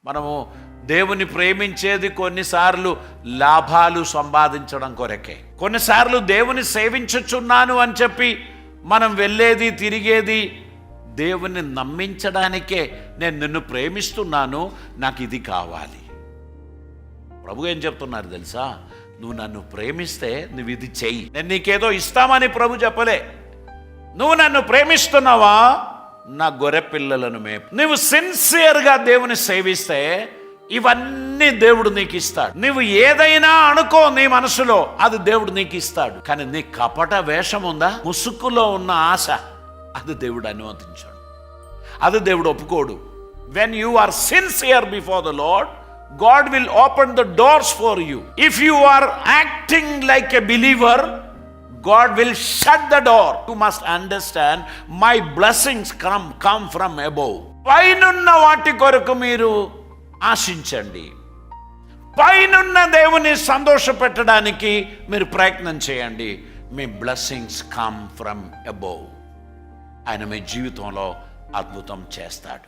మనము దేవుని ప్రేమించేది కొన్నిసార్లు లాభాలు సంపాదించడం కొరకే, కొన్నిసార్లు దేవుని సేవించుచున్నాను అని చెప్పి మనం వెళ్ళేది తిరిగేది దేవుని నమ్మించడానికే. నేను నిన్ను ప్రేమిస్తున్నాను, నాకు ఇది కావాలి. ప్రభు ఏం చెప్తున్నారు తెలుసా? నువ్వు నన్ను ప్రేమిస్తే నువ్వు ఇది చెయ్యి, నేను నీకేదో ఇస్తామని ప్రభు చెప్పలే. నువ్వు నన్ను ప్రేమిస్తున్నావా, నా గొర్రె పిల్లలను మేపు. నువ్వు సిన్సియర్గా దేవుని సేవిస్తే ఇవన్నీ దేవుడు నీకు ఇస్తాడు. నువ్వు ఏదైనా అనుకో నీ మనసులో, అది దేవుడు నీకు ఇస్తాడు. కానీ నీ కపట వేషం ఉందా, ముసుగులో ఉన్న ఆశ, అది దేవుడు అనుమతించాడు, అది దేవుడు ఒప్పుకోడు. When you are sincere before the lord, God will open the doors for you. If you are acting like a believer, God will shut the door. You must understand, my blessings come from above. పైనున్న వాటి కొరకు మీరు ఆశించండి, పైనున్న దేవుని సంతోషపెట్టడానికి మీరు ప్రయత్నం చేయండి. మీ blessings come from above. ఆయన మీ జీవితంలో అద్భుతం చేస్తాడు.